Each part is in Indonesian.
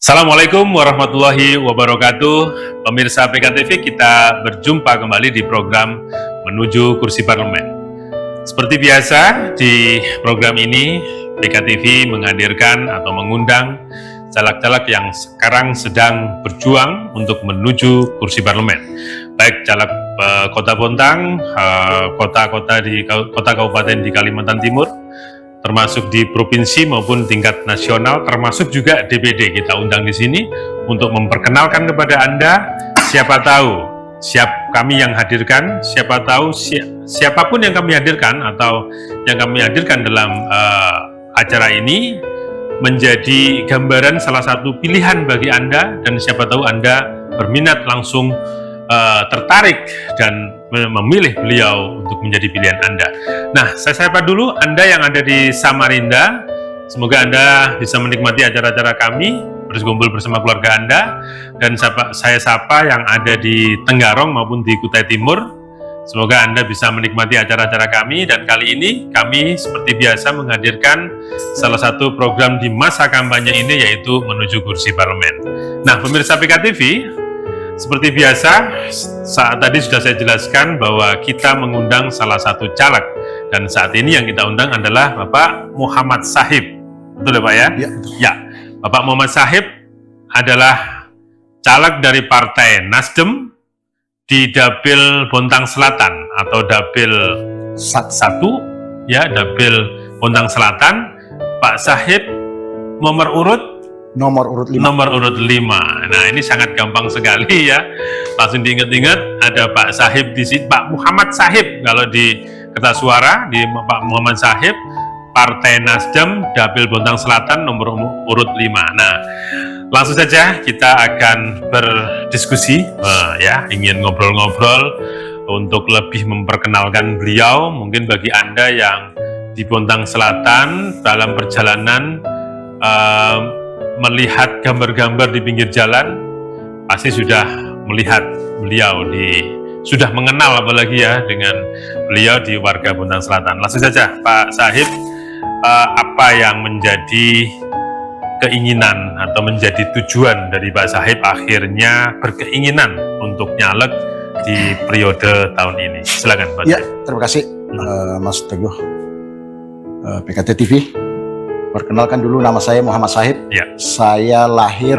Assalamualaikum warahmatullahi wabarakatuh. Pemirsa PKTV, kita berjumpa kembali di program Menuju Kursi Parlemen. Seperti biasa, di program ini PKTV menghadirkan atau mengundang caleg-caleg yang sekarang sedang berjuang untuk menuju kursi parlemen. Baik caleg Kota Bontang, kota-kota di kota kabupaten di Kalimantan Timur, termasuk di provinsi maupun tingkat nasional, termasuk juga DPD kita undang di sini untuk memperkenalkan kepada Anda, siapa tahu kami yang hadirkan, siapa tahu siapapun yang kami hadirkan atau yang kami hadirkan dalam acara ini menjadi gambaran salah satu pilihan bagi Anda, dan siapa tahu Anda berminat langsung tertarik dan memilih beliau untuk menjadi pilihan Anda. Nah, saya sapa dulu Anda yang ada di Samarinda. Semoga Anda bisa menikmati acara-acara kami, berkumpul bersama keluarga Anda. Dan saya sapa yang ada di Tenggarong maupun di Kutai Timur. Semoga Anda bisa menikmati acara-acara kami. Dan kali ini kami seperti biasa menghadirkan salah satu program di masa kampanye ini, yaitu Menuju Kursi Parlemen. Nah, pemirsa PKTV, seperti biasa, saat tadi sudah saya jelaskan bahwa kita mengundang salah satu caleg, dan saat ini yang kita undang adalah Bapak Muhammad Sahib. Betul ya Pak ya? Ya. Bapak Muhammad Sahib adalah caleg dari Partai Nasdem di Dapil Bontang Selatan atau Dapil 1, ya, Dapil Bontang Selatan. Pak Sahib nomor urut 5. Nah, ini sangat gampang sekali ya. Langsung diingat-ingat, ada Pak Sahib di sini, Pak Muhammad Sahib kalau di kertas suara, di Pak Muhammad Sahib, Partai Nasdem, Dapil Bontang Selatan, nomor urut 5. Nah, langsung saja kita akan berdiskusi, ya, ingin ngobrol-ngobrol untuk lebih memperkenalkan beliau. Mungkin bagi Anda yang di Bontang Selatan dalam perjalanan melihat gambar-gambar di pinggir jalan, pasti sudah melihat beliau, sudah mengenal apalagi ya dengan beliau di warga Bontang Selatan. Langsung saja Pak Sahib, apa yang menjadi keinginan atau menjadi tujuan dari Pak Sahib akhirnya berkeinginan untuk nyalek di periode tahun ini? Silakan Pak Sahib. Terima kasih Mas Teguh. PKT TV, perkenalkan dulu, nama saya Muhammad Sahib. Ya. Saya lahir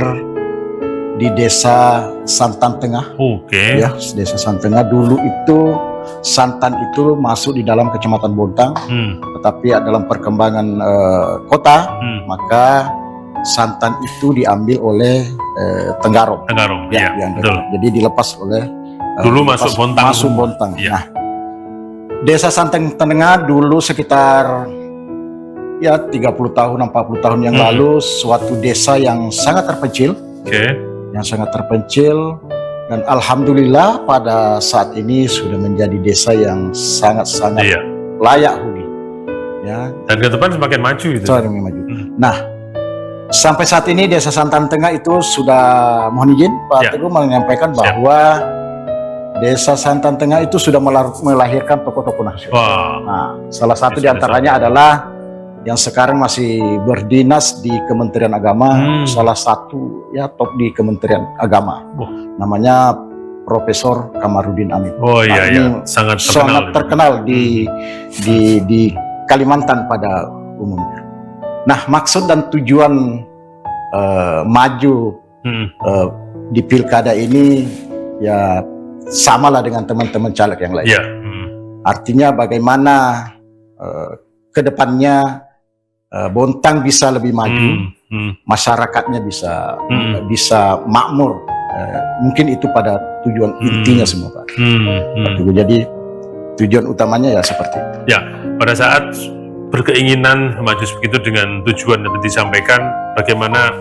di Desa Santan Tengah. Oke. Ya, Desa Santan Tengah. Dulu itu Santan itu masuk di dalam Kecamatan Bontang, tetapi dalam perkembangan kota, maka Santan itu diambil oleh Tenggarong. Ya, betul. Jadi dilepas oleh dulu masuk Bontang. Ya. Nah, Desa Santan Tengah dulu sekitar 30 tahun, 40 tahun yang lalu, suatu desa yang sangat terpencil, yang sangat terpencil, dan alhamdulillah pada saat ini sudah menjadi desa yang sangat-sangat layak huni. Ya. Dan ke depan semakin maju itu. Semakin maju. Nah, sampai saat ini Desa Santan Tengah itu sudah, mohon izin Pak Teguh menyampaikan bahwa Desa Santan Tengah itu sudah melahirkan tokoh-tokoh nasional. Nah, salah satu diantaranya adalah yang sekarang masih berdinas di Kementerian Agama, salah satu ya top di Kementerian Agama, namanya Profesor Kamarudin Amin. Sangat terkenal di Kalimantan pada umumnya. Nah, maksud dan tujuan maju di pilkada ini ya samalah dengan teman-teman caleg yang lain. Artinya bagaimana kedepannya Bontang bisa lebih maju, masyarakatnya bisa makmur. Mungkin itu pada tujuan intinya semua, Pak. Jadi tujuan utamanya ya seperti itu. Ya, pada saat berkeinginan maju begitu dengan tujuan yang disampaikan, bagaimana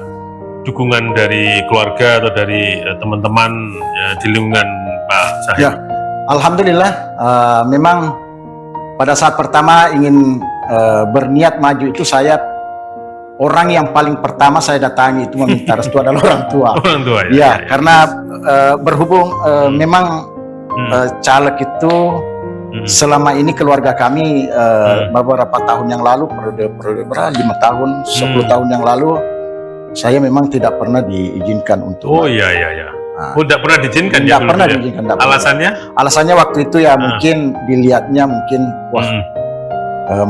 dukungan dari keluarga atau dari teman-teman di lingkungan Pak Sahib? Ya, alhamdulillah, memang pada saat pertama ingin berniat maju itu, orang yang paling pertama saya datangi itu meminta restu adalah orang tua. Orang tua ya. Karena berhubung memang caleg itu selama ini keluarga kami beberapa tahun yang lalu, periode 5 tahun, 10 tahun yang lalu saya memang tidak pernah diizinkan untuk. Oh iya. Nah, Tidak pernah diizinkan ya tidak dulu pernah ya? diizinkan. Tidak pernah. Alasannya? Alasannya waktu itu ya mungkin dilihatnya mungkin wah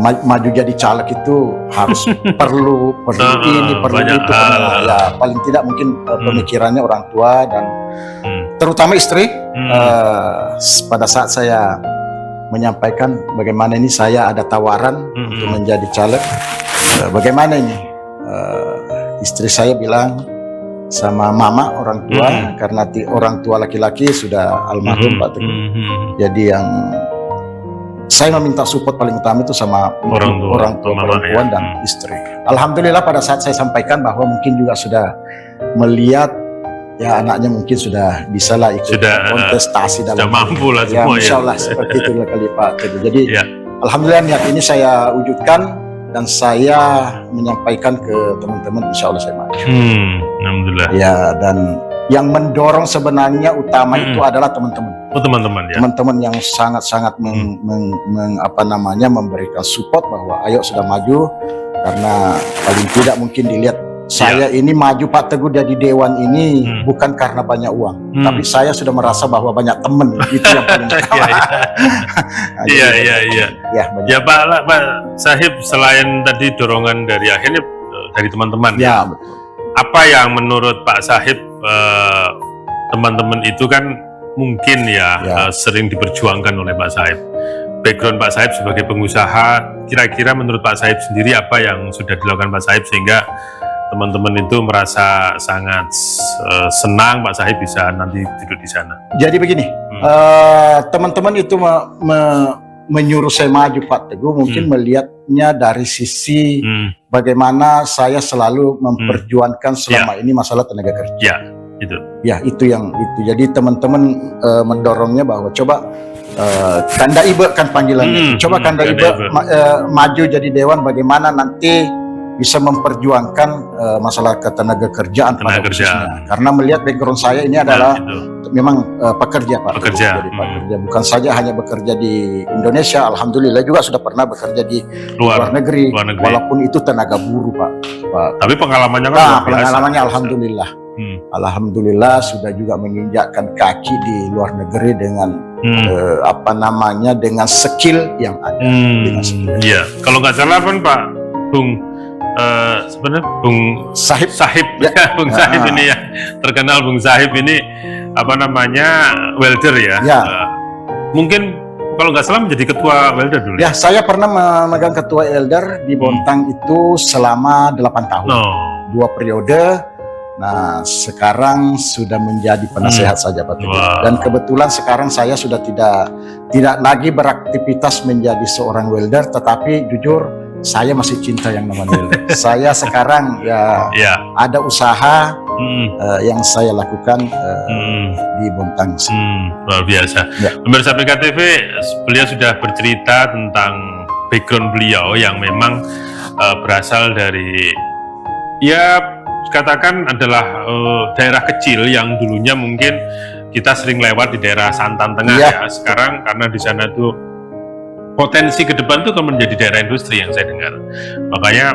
maju jadi caleg itu harus perlu ini perlu banyak itu hal. ya paling tidak mungkin pemikirannya orang tua dan terutama istri pada saat saya menyampaikan bagaimana ini saya ada tawaran untuk menjadi caleg, bagaimana ini istri saya bilang sama mama orang tua karena orang tua laki-laki sudah almarhum Pak Teguh. Jadi yang saya meminta support paling utama itu sama orang tua perempuan dan istri. Alhamdulillah pada saat saya sampaikan bahwa mungkin juga sudah melihat ya anaknya mungkin sudah bisa lah ikut kontestasi dalam sudah mampu lah ya, semua insya Allah seperti itu kali Pak Teguh. Jadi ya. Alhamdulillah niat ini saya wujudkan dan saya menyampaikan ke teman-teman insya Allah saya maju. Alhamdulillah. Ya, dan yang mendorong sebenarnya utama itu adalah teman-teman. Oh teman-teman ya. Teman-teman yang sangat-sangat memberikan support bahwa ayo sudah maju karena paling tidak mungkin dilihat saya ini maju Pak Teguh jadi dewan ini bukan karena banyak uang, tapi saya sudah merasa bahwa banyak teman itu yang paling utama. Iya. Ya Pak Sahib, selain tadi dorongan dari akhirnya dari teman-teman. Ya betul. Apa yang menurut Pak Sahib teman-teman itu kan mungkin sering diperjuangkan oleh Pak Sahib. Background Pak Sahib sebagai pengusaha, kira-kira menurut Pak Sahib sendiri apa yang sudah dilakukan Pak Sahib sehingga teman-teman itu merasa sangat senang Pak Sahib bisa nanti duduk di sana. Jadi begini, teman-teman itu menyuruh saya maju Pak Teguh mungkin melihatnya dari sisi bagaimana saya selalu memperjuangkan selama ini masalah tenaga kerja. Ya, itu. Ya, itu yang itu. Jadi teman-teman mendorongnya bahwa coba Kanda Ibe kan panggilannya. Coba Kanda Ibe maju jadi dewan bagaimana nanti bisa memperjuangkan masalah ketenaga kerjaan pada khususnya. Karena melihat background saya ini adalah memang pekerja Pak. Jadi pekerja bukan saja hanya bekerja di Indonesia, alhamdulillah juga sudah pernah bekerja di luar negeri. Walaupun itu tenaga buruh Pak. Tapi pengalamannya kan pengalamannya alhamdulillah. Alhamdulillah sudah juga menginjakkan kaki di luar negeri dengan dengan skill yang ada. Iya, kalau nggak salah kan Pak Bung sebenarnya Bung Sahib Bung Sahib ini ya terkenal Bung Sahib ini welder ya. Mungkin kalau nggak salah menjadi ketua welder dulu. Ya, saya pernah memegang ketua welder di Bontang itu selama 8 tahun. 2 periode. Nah, sekarang sudah menjadi penasehat saja Pak Teguh. Dan kebetulan sekarang saya sudah tidak lagi beraktivitas menjadi seorang welder, tetapi jujur saya masih cinta yang namanya welder. Saya sekarang ada usaha yang saya lakukan di Bontang. Luar biasa. Pemirsa PKTV, beliau sudah bercerita tentang background beliau yang memang berasal dari katakan adalah daerah kecil yang dulunya mungkin kita sering lewat di daerah Santan Tengah ya. Sekarang karena di sana tuh potensi ke depan itu akan menjadi daerah industri yang saya dengar. Makanya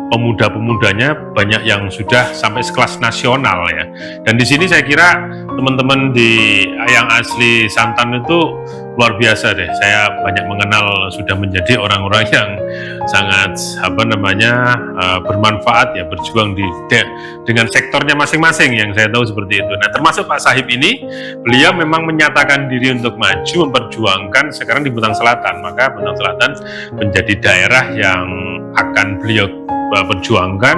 pemuda-pemudanya banyak yang sudah sampai sekelas nasional ya. Dan di sini saya kira teman-teman yang asli Santan itu luar biasa deh. Saya banyak mengenal sudah menjadi orang-orang yang sangat bermanfaat ya, berjuang dengan sektornya masing-masing yang saya tahu seperti itu. Nah, termasuk Pak Sahib ini, beliau memang menyatakan diri untuk maju memperjuangkan sekarang di Bontang Selatan. Maka Bontang Selatan menjadi daerah yang akan beliau perjuangkan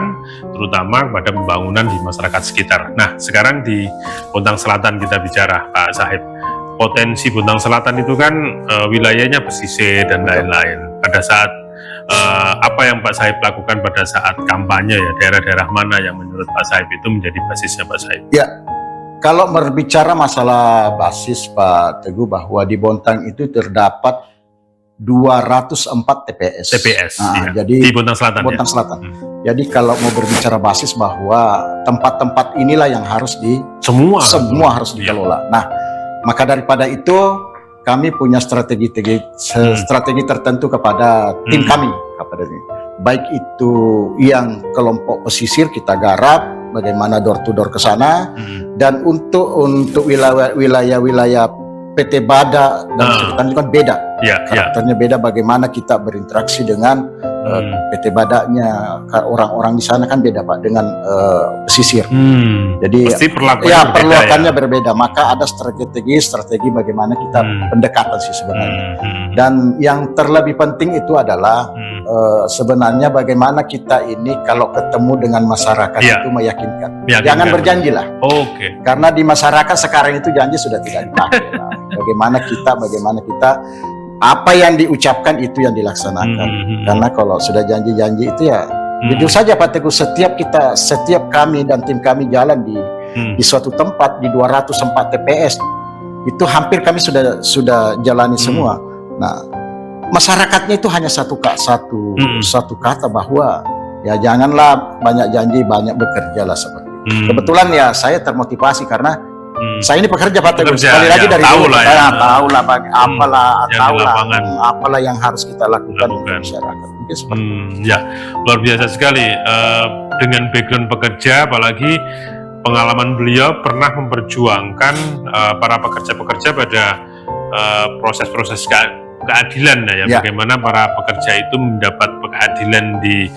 terutama pada pembangunan di masyarakat sekitar. Nah, sekarang di Bontang Selatan kita bicara Pak Sahib. Potensi Bontang Selatan itu kan wilayahnya pesisir dan lain-lain. Pada saat apa yang Pak Sahib lakukan pada saat kampanye ya, daerah-daerah mana yang menurut Pak Sahib itu menjadi basisnya Pak Sahib? Ya, kalau berbicara masalah basis Pak Teguh, bahwa di Bontang itu terdapat 204 TPS. Jadi di Bontang Selatan. Jadi kalau mau berbicara basis bahwa tempat-tempat inilah yang harus semua harus dikelola. Nah, maka daripada itu kami punya strategi tertentu kepada tim kami baik itu yang kelompok pesisir kita garap, bagaimana door to door ke sana, dan untuk wilayah-wilayah PT Bada dan sekitarnya itu kan beda, karakternya beda. Bagaimana kita berinteraksi dengan PT Badanya, orang-orang di sana kan beda Pak dengan pesisir. Jadi perlakuannya berbeda. Maka ada strategi bagaimana kita pendekatan sih sebenarnya. Dan yang terlebih penting itu adalah sebenarnya bagaimana kita ini kalau ketemu dengan masyarakat itu meyakinkan. Jangan berjanji lah. Karena di masyarakat sekarang itu janji sudah tidak dipakai. Bagaimana kita apa yang diucapkan itu yang dilaksanakan. Karena kalau sudah janji-janji itu ya jujur saja Pak Teguh, setiap kami dan tim kami jalan di suatu tempat di 204 TPS itu hampir kami sudah jalani semua. Nah, masyarakatnya itu hanya satu kata bahwa ya janganlah banyak janji, banyak bekerja lah seperti itu. Kebetulan ya saya termotivasi karena saya ini pekerja Pak Teguh, sekali lagi dari dulu saya tahu lah apalah yang harus kita lakukan untuk masyarakat. Mungkin seperti itu. Ya, luar biasa sekali dengan background pekerja, apalagi pengalaman beliau pernah memperjuangkan para pekerja-pekerja pada proses-proses keadilan bagaimana para pekerja itu mendapat keadilan di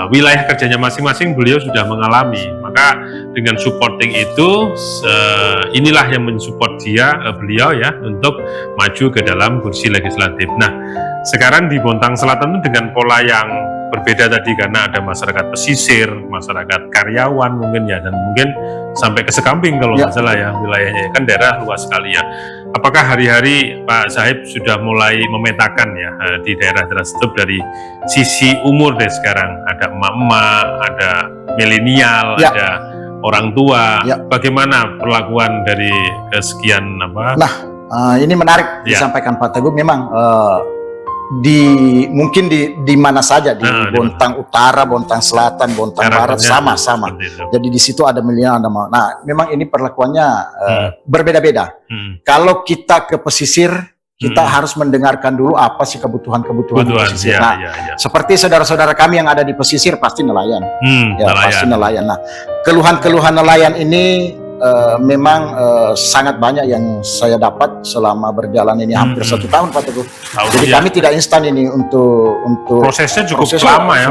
wilayah kerjanya masing-masing. Beliau sudah mengalami, maka dengan supporting itu inilah yang mensupport beliau ya untuk maju ke dalam kursi legislatif. Nah, sekarang di Bontang Selatan itu dengan pola yang berbeda tadi, karena ada masyarakat pesisir, masyarakat karyawan mungkin ya, dan mungkin sampai ke Sekamping kalau nggak salah ya wilayahnya, kan daerah luas sekali ya. Apakah hari-hari Pak Zahib sudah mulai memetakan ya di daerah tersebut dari sisi umur deh sekarang? Ada emak-emak, ada milenial, ada orang tua. Bagaimana perlakuan dari kesekian apa? Nah, ini menarik disampaikan Pak Teguh. Memang mungkin di mana saja di Bontang Utara, Bontang Selatan, Bontang Barat sama-sama. Jadi di situ ada milenial, ada nah memang ini perlakuannya berbeda-beda. Kalau kita ke pesisir, kita harus mendengarkan dulu apa sih kebutuhan di pesisir. Seperti saudara-saudara kami yang ada di pesisir pasti nelayan. Pasti nelayan. Nah, keluhan-keluhan nelayan ini memang sangat banyak yang saya dapat selama berjalan ini hampir 1 tahun Pak Teguh. Jadi kami tidak instan ini untuk prosesnya cukup lama ya,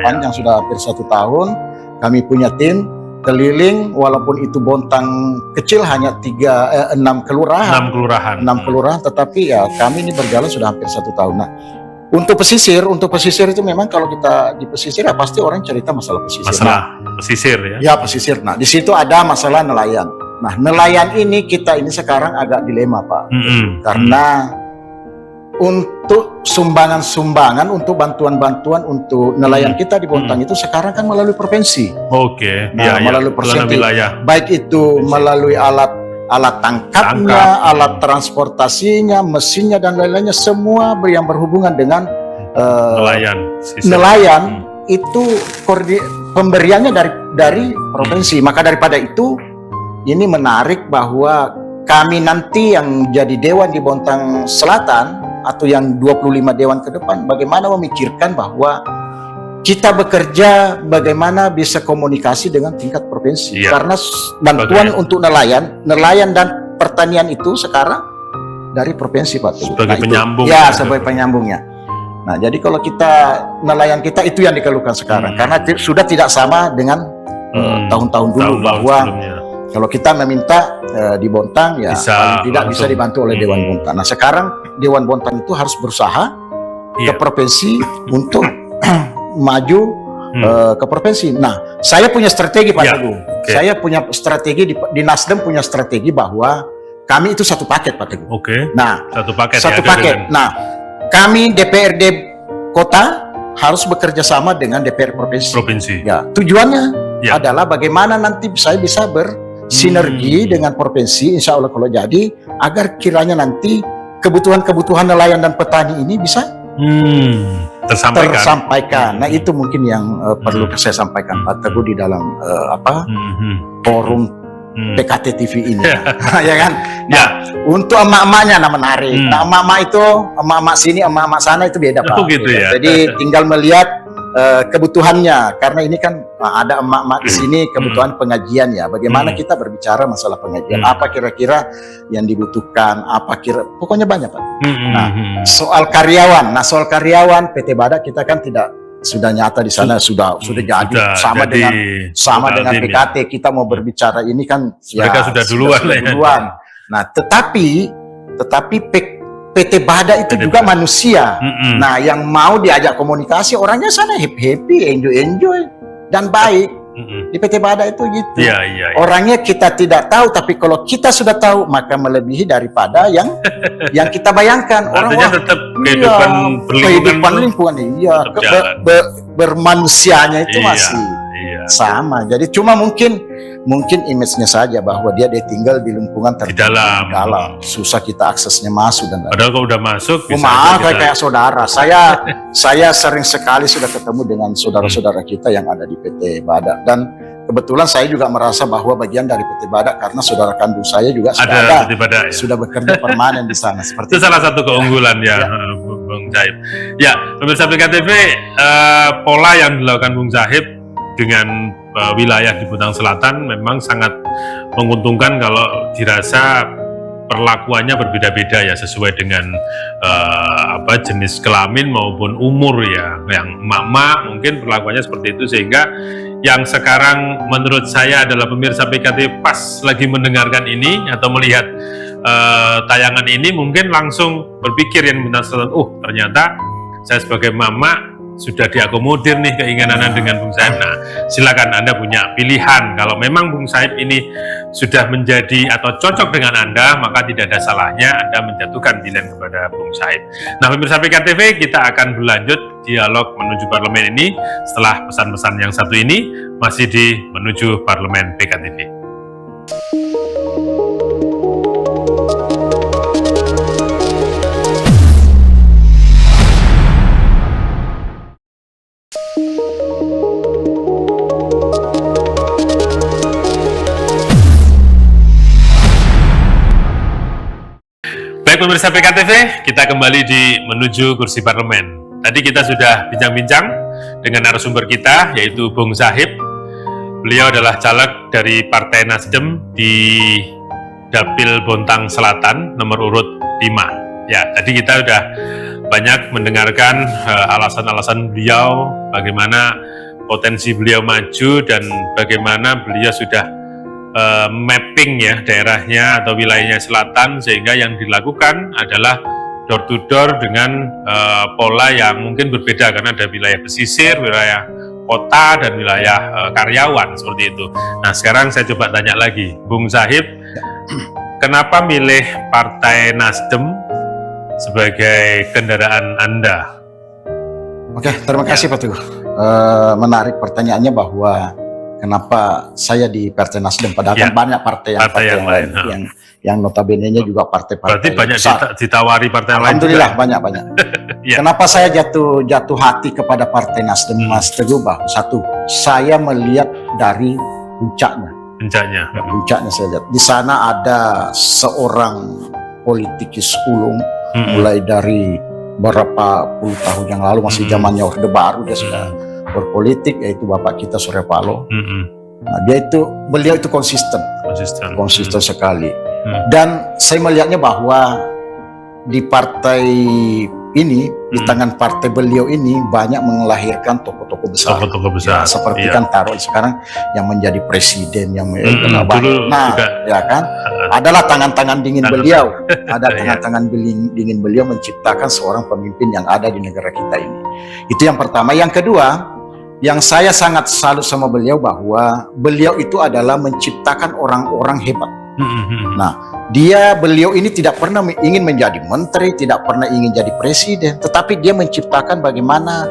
panjang sudah hampir 1 tahun. Kami punya tim keliling, walaupun itu Bontang kecil hanya 6 kelurahan, tetapi ya kami ini berjalan sudah hampir 1 tahun. Nah, untuk pesisir itu memang kalau kita di pesisir ya pasti orang cerita masalah pesisir. Pesisir ya. Ya pesisir. Nah di situ ada masalah nelayan. Nah nelayan ini kita ini sekarang agak dilema Pak, karena untuk sumbangan untuk bantuan untuk nelayan kita di Bontang itu sekarang kan melalui provinsi. Melalui provinsi. Baik itu melalui alat tangkapnya, alat transportasinya, mesinnya dan lain-lainnya, semua yang berhubungan dengan nelayan itu pemberiannya dari provinsi. Maka daripada itu ini menarik bahwa kami nanti yang jadi dewan di Bontang Selatan atau yang 25 dewan ke depan bagaimana memikirkan bahwa kita bekerja bagaimana bisa komunikasi dengan tingkat provinsi, karena bantuan untuk nelayan dan pertanian itu sekarang dari provinsi Pak. Sebagai penyambung. Sebagai penyambungnya. Nah, jadi kalau kita nelayan kita itu yang dikeluhkan sekarang, karena sudah tidak sama dengan tahun-tahun dulu bahwa kalau kita meminta di Bontang ya tidak bisa dibantu oleh Dewan Bontang. Nah, sekarang Dewan Bontang itu harus berusaha ke provinsi untuk maju ke provinsi. Nah, saya punya strategi Pak Teguh. Saya punya strategi di Nasdem, punya strategi bahwa kami itu satu paket Pak Teguh. Nah, satu paket. Nah, kami DPRD kota harus bekerja sama dengan DPR provinsi. Ya, tujuannya adalah bagaimana nanti saya bisa bersinergi dengan provinsi, insya Allah kalau jadi, agar kiranya nanti kebutuhan nelayan dan petani ini bisa tersampaikan. Nah, itu mungkin yang perlu saya sampaikan Pak Teguh di dalam forum PKT TV ini, ya kan? Nah, untuk emak-emaknya menarik. Nah, emak-emak itu, emak-emak sini, emak-emak sana itu beda, Pak. Gitu ya. Jadi tinggal melihat kebutuhannya, karena ini kan ada emak-emak di sini kebutuhan pengajian ya. Bagaimana kita berbicara masalah pengajian? Apa kira-kira yang dibutuhkan? Pokoknya banyak, Pak. Nah, soal karyawan. Nah, soal karyawan PT Badak kita kan tidak sudah nyata di sana, sudah jadi sama dengan PKT. Kita mau berbicara ini kan mereka sudah duluan. Nah, tetapi PT Badak itu juga manusia. Nah, yang mau diajak komunikasi orangnya sana happy, enjoy dan baik. Di PT Badak itu gitu. Orangnya kita tidak tahu, tapi kalau kita sudah tahu maka melebihi daripada yang kita bayangkan. Artinya tetap kehidupan lingkungan bermanusianya itu masih sama. Jadi cuma mungkin image-nya saja bahwa dia tinggal di lingkungan dalam. Susah kita aksesnya masuk dan padahal kalau udah masuk kayak saudara. Saya sering sekali sudah ketemu dengan saudara-saudara kita yang ada di PT Badak, dan kebetulan saya juga merasa bahwa bagian dari PT Badak karena saudara kandung saya juga sudah bekerja permanen di sana. Seperti itu salah satu keunggulan Bung Zahib. Ya, pemirsa PKTV, pola yang dilakukan Bung Zahib dengan wilayah di Bintang Selatan memang sangat menguntungkan kalau dirasa perlakuannya berbeda-beda ya, sesuai dengan jenis kelamin maupun umur ya. Yang emak-emak mungkin perlakuannya seperti itu, sehingga yang sekarang menurut saya adalah pemirsa PKT pas lagi mendengarkan ini atau melihat tayangan ini mungkin langsung berpikir yang Bintang Selatan, ternyata saya sebagai mama sudah diakomodir nih keinginan Anda dengan Bung Zahib. Nah, silakan Anda punya pilihan. Kalau memang Bung Zahib ini sudah menjadi atau cocok dengan Anda, maka tidak ada salahnya Anda menjatuhkan pilihan kepada Bung Zahib. Nah, pemirsa PKTV, kita akan berlanjut dialog menuju parlemen ini setelah pesan-pesan yang satu ini, masih di menuju parlemen PKTV. Baik pemirsa PKTV, kita kembali di menuju kursi parlemen. Tadi kita sudah bincang-bincang dengan narasumber kita, yaitu Bung Zahib. Beliau adalah caleg dari Partai Nasdem di Dapil Bontang Selatan, nomor urut 5. Ya, tadi kita sudah banyak mendengarkan alasan-alasan beliau, bagaimana potensi beliau maju, dan bagaimana beliau sudah mapping ya daerahnya atau wilayahnya selatan, sehingga yang dilakukan adalah door to door dengan pola yang mungkin berbeda, karena ada wilayah pesisir, wilayah kota, dan wilayah karyawan seperti itu. Nah, sekarang saya coba tanya lagi, Bung Zahib, kenapa milih Partai Nasdem sebagai kendaraan Anda? Oke, terima kasih Pak Teguh. Menarik pertanyaannya bahwa kenapa saya di Partai Nasdem, padahal kan banyak partai yang lain yang notabene-nya juga partai-partai. Berarti banyak ditawari partai lain. Alhamdulillah banyak. Kenapa saya jatuh hati kepada Partai Nasdem, Mas Teguh? Bahwa satu, saya melihat dari puncaknya. Puncaknya saya lihat di sana ada seorang politikus ulung, mulai dari berapa puluh tahun yang lalu, masih zamannya Orde Baru dia sudah berpolitik, yaitu Bapak kita Surya Paloh. Nah, beliau itu konsisten sekali. Dan saya melihatnya bahwa di partai ini, di tangan partai beliau ini banyak melahirkan tokoh-tokoh besar. Ya, seperti kan taruh sekarang yang menjadi presiden, yang ya kan, adalah tangan-tangan dingin beliau. Ada tangan-tangan dingin beliau menciptakan seorang pemimpin yang ada di negara kita ini. Itu yang pertama. Yang kedua, yang saya sangat salut sama beliau, bahwa beliau itu adalah menciptakan orang-orang hebat. Nah, beliau ini tidak pernah ingin menjadi menteri, tidak pernah ingin jadi presiden, tetapi dia menciptakan bagaimana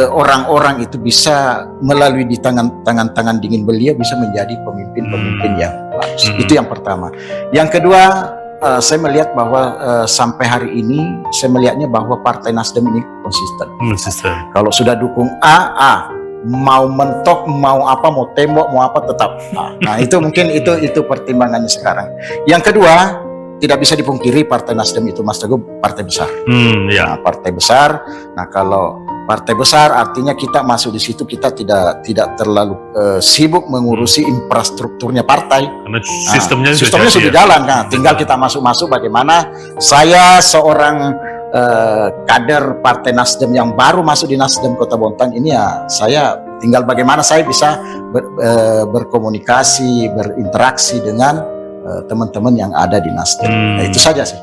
orang-orang itu bisa melalui di tangan dingin beliau bisa menjadi pemimpin-pemimpin yang bagus. Itu yang pertama. Yang kedua, saya melihat bahwa sampai hari ini saya melihatnya bahwa Partai Nasdem ini konsisten. Kalau sudah dukung A, mau mentok, mau apa, mau tembok, mau apa tetap. Nah, itu mungkin itu pertimbangannya sekarang. Yang kedua, tidak bisa dipungkiri Partai Nasdem itu, Mas Teguh, partai besar. Ya. Nah, partai besar. Nah, kalau partai besar artinya kita masuk di situ, kita tidak terlalu sibuk mengurusi infrastrukturnya partai. Karena sistemnya sudah jalan. Nah, tinggal kita masuk bagaimana saya seorang kader Partai Nasdem yang baru masuk di Nasdem Kota Bontang ini, ya saya tinggal bagaimana saya bisa berkomunikasi, berinteraksi dengan teman-teman yang ada di Nasdem. Nah, itu saja sih.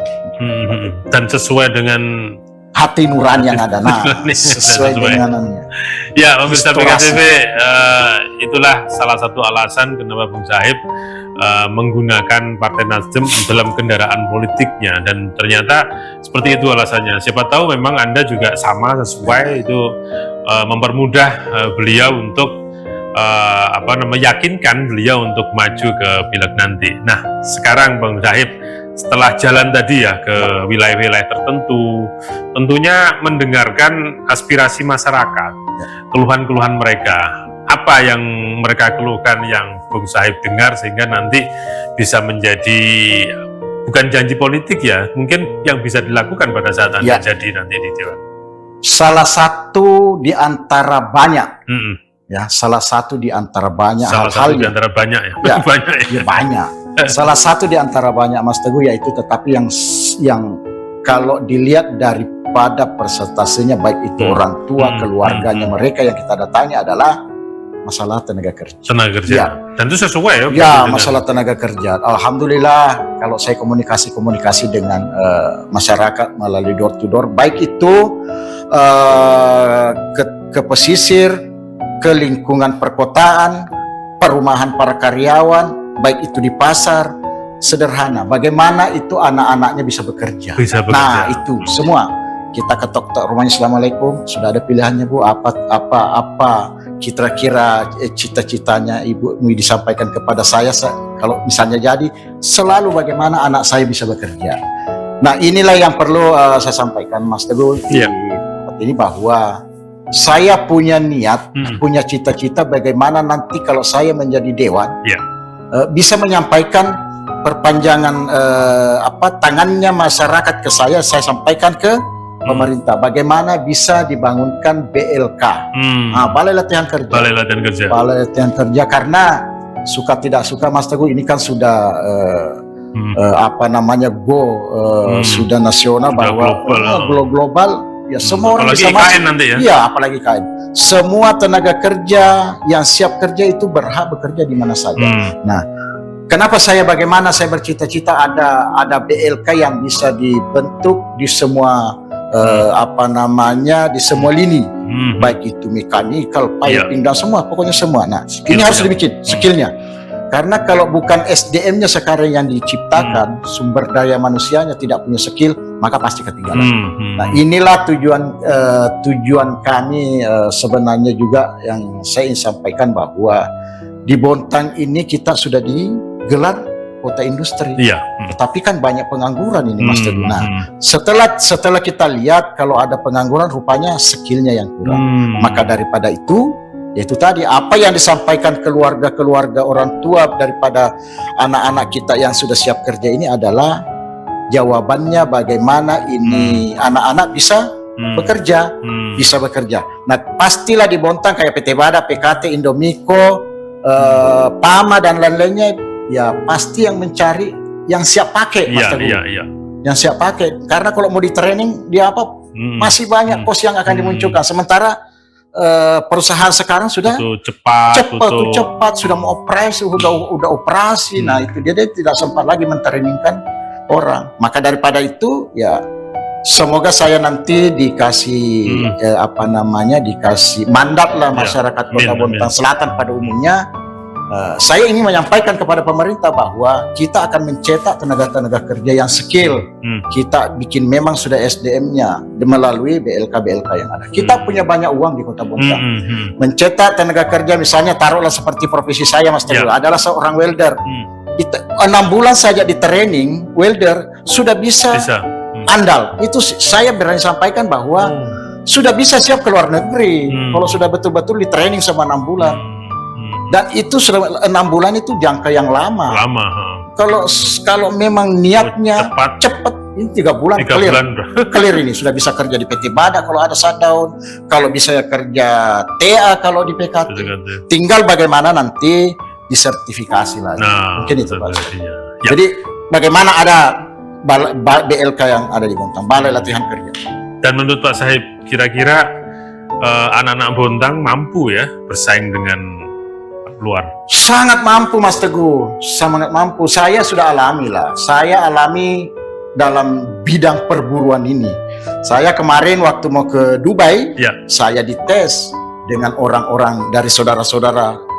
Dan sesuai dengan hati nurani yang ada. Nah, sesuai denganannya. Ya, pemirsa PKTV, itulah salah satu alasan kenapa Bung Syahib menggunakan Partai Nasdem dalam kendaraan politiknya, dan ternyata seperti itu alasannya. Siapa tahu memang Anda juga sama, sesuai itu mempermudah beliau untuk meyakinkan beliau untuk maju ke pileg nanti. Nah, sekarang Bang Syahib, setelah jalan tadi ya ke wilayah-wilayah tertentu, tentunya mendengarkan aspirasi masyarakat, keluhan-keluhan mereka. Apa yang mereka keluhkan yang Bung Syahib dengar sehingga nanti bisa menjadi bukan janji politik ya, mungkin yang bisa dilakukan pada saat Anda jadi nanti di Dewan. Salah satu di antara banyak, ya, salah satu di antara banyak hal-hal di antara banyak ya, ya banyak ya. Ya, banyak. Salah satu di antara banyak, Mas Teguh, yaitu tetapi yang kalau dilihat daripada persentasenya, baik itu orang tua, keluarganya mereka yang kita datangi, adalah masalah tenaga kerja. Tenaga kerja. Ya. Dan itu sesuai ya? Ya, masalah tenaga kerja. Alhamdulillah, kalau saya komunikasi dengan masyarakat melalui door to door, baik itu ke pesisir, ke lingkungan perkotaan, perumahan para karyawan, baik itu di pasar, sederhana. Bagaimana itu anak-anaknya bisa bekerja. Nah, itu semua kita ketok-ketok rumahnya, assalamualaikum, sudah ada pilihannya Bu, apa kira-kira cita-citanya Ibu mau disampaikan kepada saya kalau misalnya jadi, selalu bagaimana anak saya bisa bekerja. Nah, inilah yang perlu saya sampaikan, Mas Teguh, di tempat ini, bahwa saya punya niat, punya cita-cita bagaimana nanti kalau saya menjadi dewan, bisa menyampaikan perpanjangan tangannya masyarakat ke saya sampaikan ke pemerintah, bagaimana bisa dibangunkan BLK, Balai Latihan Kerja. Balai Latihan Kerja, karena suka tidak suka, Mas Teguh, ini kan sudah sudah nasional, bahwa global. Ya, semua orang bisa masuk. Nanti ya? Ya, apalagi KN. Semua tenaga kerja yang siap kerja itu berhak bekerja di mana saja. Nah, kenapa bagaimana saya bercita-cita ada BLK yang bisa dibentuk di semua di semua lini, baik itu mekanikal, piping dan semua, pokoknya semua. Nah, ini harus dibikin skillnya, karena kalau bukan SDM-nya sekarang yang diciptakan, sumber daya manusianya tidak punya skill, maka pasti ketinggalan. Nah, inilah tujuan kami sebenarnya juga yang saya ingin sampaikan, bahwa di Bontang ini kita sudah digelar kota industri, tetapi kan banyak pengangguran ini, Mas Teguh. Nah, setelah kita lihat kalau ada pengangguran, rupanya skillnya yang kurang. Maka daripada itu, yaitu tadi apa yang disampaikan keluarga orang tua daripada anak-anak kita yang sudah siap kerja ini adalah jawabannya bagaimana ini anak-anak bisa bekerja, bisa bekerja. Nah, pastilah di Bontang kayak PT Bada, PKT, Indomiko, PAMA dan lain-lainnya, ya pasti yang mencari yang siap pakai, Mas Teguh. Yang siap pakai, karena kalau mau di training dia masih banyak pos yang akan dimunculkan. Sementara perusahaan sekarang sudah cepat sudah mau operasi, udah operasi. Nah, itu dia tidak sempat lagi mentrainingkan orang. Maka daripada itu, ya semoga saya nanti dikasih dikasih mandat lah masyarakat Kota Bontang Selatan pada umumnya. Saya ingin menyampaikan kepada pemerintah bahwa kita akan mencetak tenaga kerja yang skill. Kita bikin memang sudah SDM-nya melalui BLK yang ada. Kita punya banyak uang di Kota Bontang. Mencetak tenaga kerja, misalnya taruhlah seperti profesi saya, Mas Teguh, adalah seorang welder. 6 bulan saja di training welder sudah bisa andal. Itu saya berani sampaikan bahwa sudah bisa siap ke luar negeri. Kalau sudah betul-betul di training sama 6 bulan. Dan itu sudah 6 bulan itu jangka yang lama. Kalau memang niatnya cepat, ini 3 bulan clear. Clear ini sudah bisa kerja di PT Bada kalau ada shutdown, kalau bisa kerja TA kalau di PKT. Tinggal bagaimana nanti disertifikasi lagi. Mungkin itu Pak. Jadi bagaimana ada BLK yang ada di Bontang, Balai Latihan Kerja. Dan menurut Pak Sahib, kira-kira anak-anak Bontang mampu ya bersaing dengan luar? Sangat mampu Mas Teguh, sangat mampu. Saya sudah alami lah. Saya alami dalam bidang perburuan ini. Saya kemarin waktu mau ke Dubai, saya dites dengan orang-orang dari saudara-saudara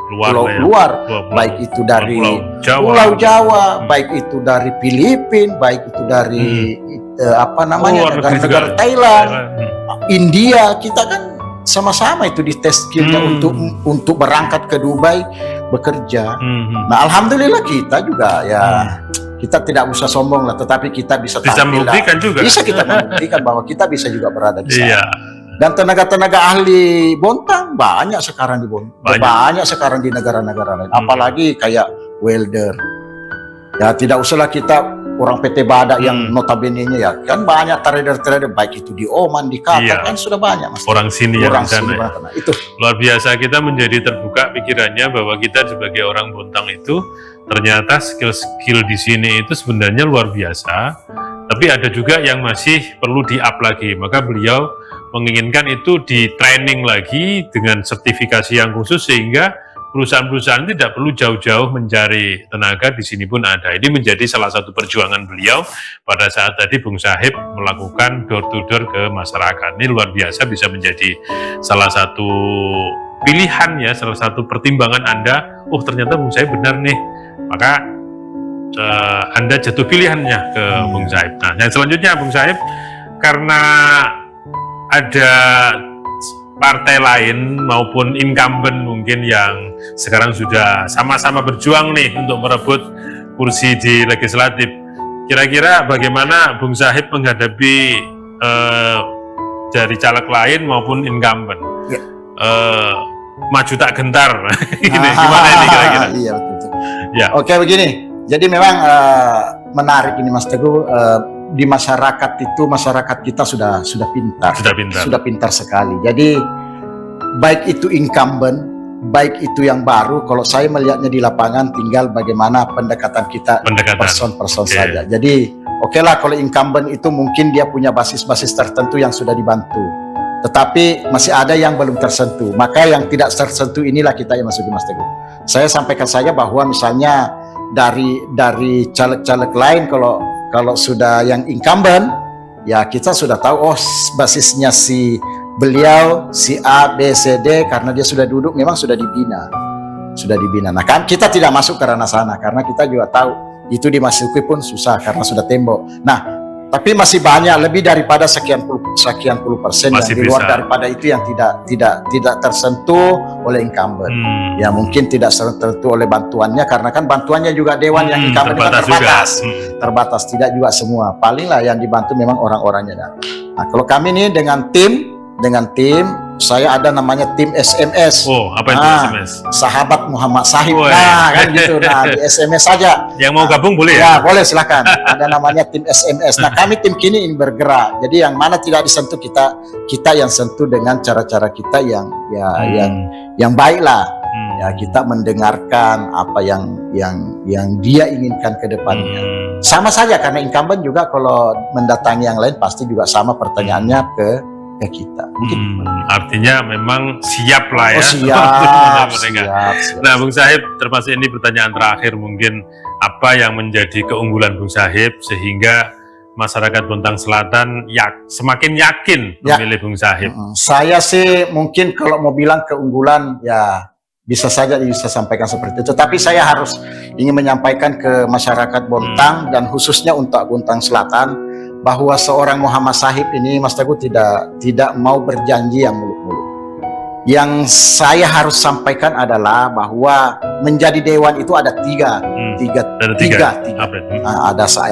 luar, baik itu dari Pulau Jawa, baik itu dari Filipina, baik itu dari negara-negara Thailand, India. Kita kan sama-sama itu dites skillnya untuk berangkat ke Dubai bekerja. Nah, alhamdulillah kita juga ya. Kita tidak usah sombong lah, tetapi kita bisa membuktikan juga. Bisa kita membuktikan bahwa kita bisa juga berada di sana. Dan tenaga-tenaga ahli Bontang banyak sekarang di Bontang, banyak sekarang di negara-negara lain. Apalagi kayak welder. Ya tidak usahlah kita orang PT Bada yang notabene-nya ya kan banyak trader-trader baik itu di Oman, di Qatar kan sudah banyak Mas. Orang sini orang ya di sana. Itu luar biasa, kita menjadi terbuka pikirannya bahwa kita sebagai orang Bontang itu ternyata skill-skill di sini itu sebenarnya luar biasa, tapi ada juga yang masih perlu di-up lagi. Maka beliau menginginkan itu di training lagi dengan sertifikasi yang khusus, sehingga perusahaan-perusahaan tidak perlu jauh-jauh mencari tenaga, di sini pun ada. Ini menjadi salah satu perjuangan beliau pada saat tadi Bung Sahib melakukan door-to-door ke masyarakat. Ini luar biasa, bisa menjadi salah satu pilihan ya, salah satu pertimbangan Anda. Oh ternyata Bung Sahib benar nih. Maka Anda jatuh pilihannya ke Bung Sahib. Nah, yang selanjutnya Bung Sahib, karena ada partai lain maupun incumbent mungkin yang sekarang sudah sama-sama berjuang nih untuk merebut kursi di legislatif. Kira-kira bagaimana Bung Sahib menghadapi dari caleg lain maupun incumbent? Maju tak gentar. Gimana ini kira-kira? Iya betul. Ya. Oke begini. Jadi memang menarik ini Mas Teguh. Di masyarakat kita sudah pintar. Sudah pintar sekali. Jadi baik itu incumbent, baik itu yang baru. Kalau saya melihatnya di lapangan, tinggal bagaimana pendekatan kita person saja. Jadi okelah kalau incumbent itu mungkin dia punya basis-basis tertentu yang sudah dibantu. Tetapi masih ada yang belum tersentuh. Maka yang tidak tersentuh inilah kita yang masuk di Mas Teguh. Saya sampaikan saja bahwa misalnya dari caleg-caleg lain kalau sudah yang incumbent, ya kita sudah tahu basisnya si beliau si A, B, C, D karena dia sudah duduk memang sudah dibina. Nah kan kita tidak masuk ke ranah sana karena kita juga tahu itu dimasuki pun susah karena sudah tembok. Nah tapi masih banyak lebih daripada sekian puluh persen yang di luar daripada itu yang tidak tersentuh oleh incumbent. Ya mungkin tidak tersentuh oleh bantuannya karena kan bantuannya juga dewan yang incumbent terbatas, tidak juga semua. Palinglah yang dibantu memang orang-orangnya. Nah kalau kami ini dengan tim saya ada namanya tim SMS. Oh, apa itu SMS? Sahabat Muhammad Sahib. Nah, kan gitu. Nah, di SMS saja. Yang mau gabung boleh ya? Ya, boleh silakan. Ada namanya tim SMS. Nah, kami tim kini ingin bergerak. Jadi yang mana tidak disentuh kita yang sentuh dengan cara-cara kita yang baik lah. Ya, kita mendengarkan apa yang dia inginkan ke depannya. Sama saja karena incumbent juga kalau mendatangi yang lain pasti juga sama pertanyaannya ke kita. Artinya memang siap lah ya. Siap. Nah Bung Sahib, termasuk ini pertanyaan terakhir mungkin, apa yang menjadi keunggulan Bung Sahib sehingga masyarakat Bontang Selatan semakin yakin memilih Bung Sahib? Saya sih mungkin kalau mau bilang keunggulan ya bisa sampaikan seperti itu. Tapi saya harus ingin menyampaikan ke masyarakat Bontang dan khususnya untuk Bontang Selatan bahwa seorang Muhammad Sahib ini Mas Teguh tidak mau berjanji yang muluk-muluk. Yang saya harus sampaikan adalah bahwa menjadi dewan itu ada tiga.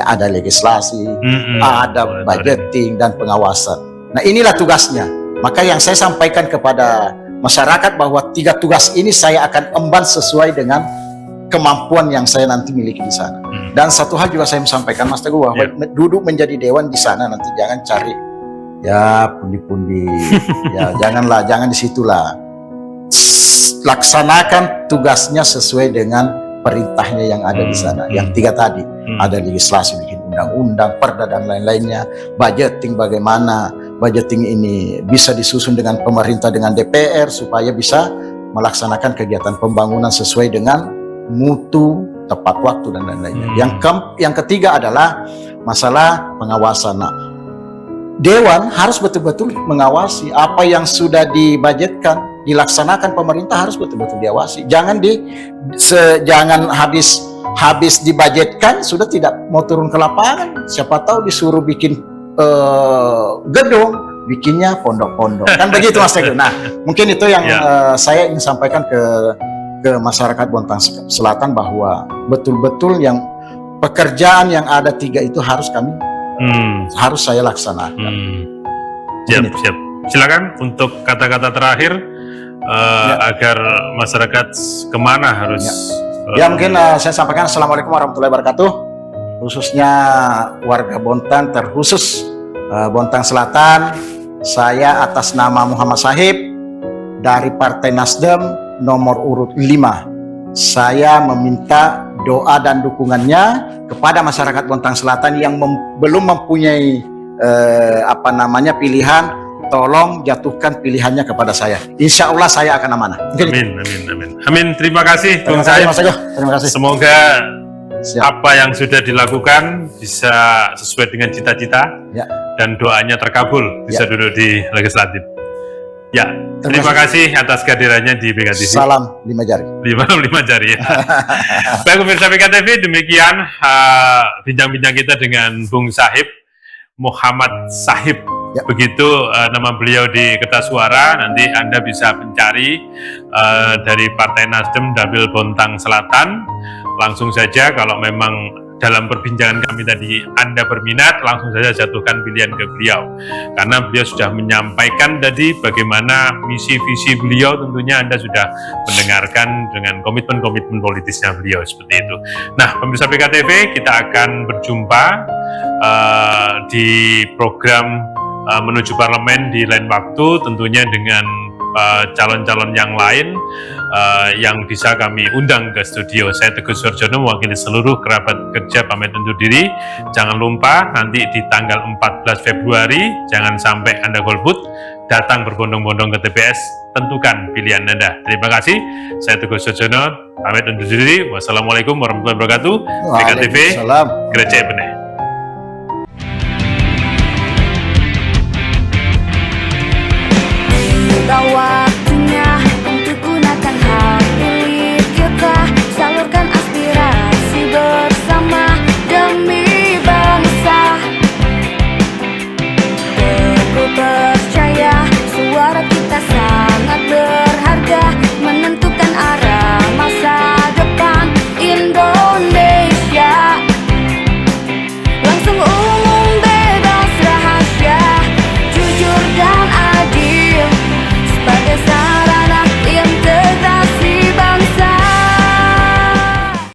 Ada legislasi, ada budgeting dan pengawasan. Nah inilah tugasnya. Maka yang saya sampaikan kepada masyarakat bahwa 3 tugas ini saya akan emban sesuai dengan kemampuan yang saya nanti miliki di sana. Dan satu hal juga saya sampaikan Mas Teguh bahwa duduk menjadi dewan di sana nanti jangan cari ya pundi-pundi, ya jangan di situlah. Laksanakan tugasnya sesuai dengan perintahnya yang ada di sana. Yang 3 tadi, ada legislasi, bikin undang-undang, perda dan lain-lainnya, budgeting bagaimana, budgeting ini bisa disusun dengan pemerintah dengan DPR supaya bisa melaksanakan kegiatan pembangunan sesuai dengan mutu, tepat waktu dan lain-lainnya. Yang ketiga adalah masalah pengawasan. Nah, dewan harus betul-betul mengawasi apa yang sudah dibudgetkan, dilaksanakan pemerintah harus betul-betul diawasi. Jangan jangan habis dibudgetkan sudah tidak mau turun ke lapangan. Siapa tahu disuruh bikin gedung, bikinnya pondok-pondok. Kan begitu Mas Teguh. Nah, mungkin itu yang saya ingin sampaikan ke masyarakat Bontang Selatan bahwa betul-betul yang pekerjaan yang ada 3 itu harus harus saya laksanakan. Siap. Silakan untuk kata-kata terakhir agar masyarakat kemana harus. Mungkin saya sampaikan Assalamualaikum warahmatullahi wabarakatuh. Khususnya warga Bontang, terkhusus Bontang Selatan, saya atas nama Muhammad Sahib dari Partai Nasdem nomor urut 5. Saya meminta doa dan dukungannya kepada masyarakat Bontang Selatan yang belum mempunyai pilihan, tolong jatuhkan pilihannya kepada saya. Insya Allah saya akan amanah. Amin. Terima kasih Bung Sahib. Terima kasih. Semoga apa yang sudah dilakukan bisa sesuai dengan cita-cita dan doanya terkabul, bisa duduk di legislatif. Terima kasih atas kehadirannya di BKTV. Salam 5 jari. 5 jari ya. Baik pemirsa BKTV, demikian bincang-bincang kita dengan Bung Sahib, Muhammad Sahib. Begitu nama beliau di kertas suara, nanti Anda bisa mencari dari Partai Nasdem Dapil Bontang Selatan. Langsung saja kalau memang dalam perbincangan kami tadi Anda berminat, langsung saja jatuhkan pilihan ke beliau. Karena beliau sudah menyampaikan tadi bagaimana misi visi beliau, tentunya Anda sudah mendengarkan dengan komitmen-komitmen politisnya beliau seperti itu. Nah, pemirsa BKTV, kita akan berjumpa di program menuju parlemen di lain waktu, tentunya dengan calon-calon yang lain yang bisa kami undang ke studio. Saya Teguh Suarjono mewakili seluruh kerabat kerja pamit undur diri. Jangan lupa nanti di tanggal 14 Februari jangan sampai Anda golput, datang berbondong-bondong ke TPS, tentukan pilihan Anda. Terima kasih. Saya Teguh Suarjono pamit undur diri. Wassalamualaikum warahmatullahi wabarakatuh. BKTV Gereja Benih.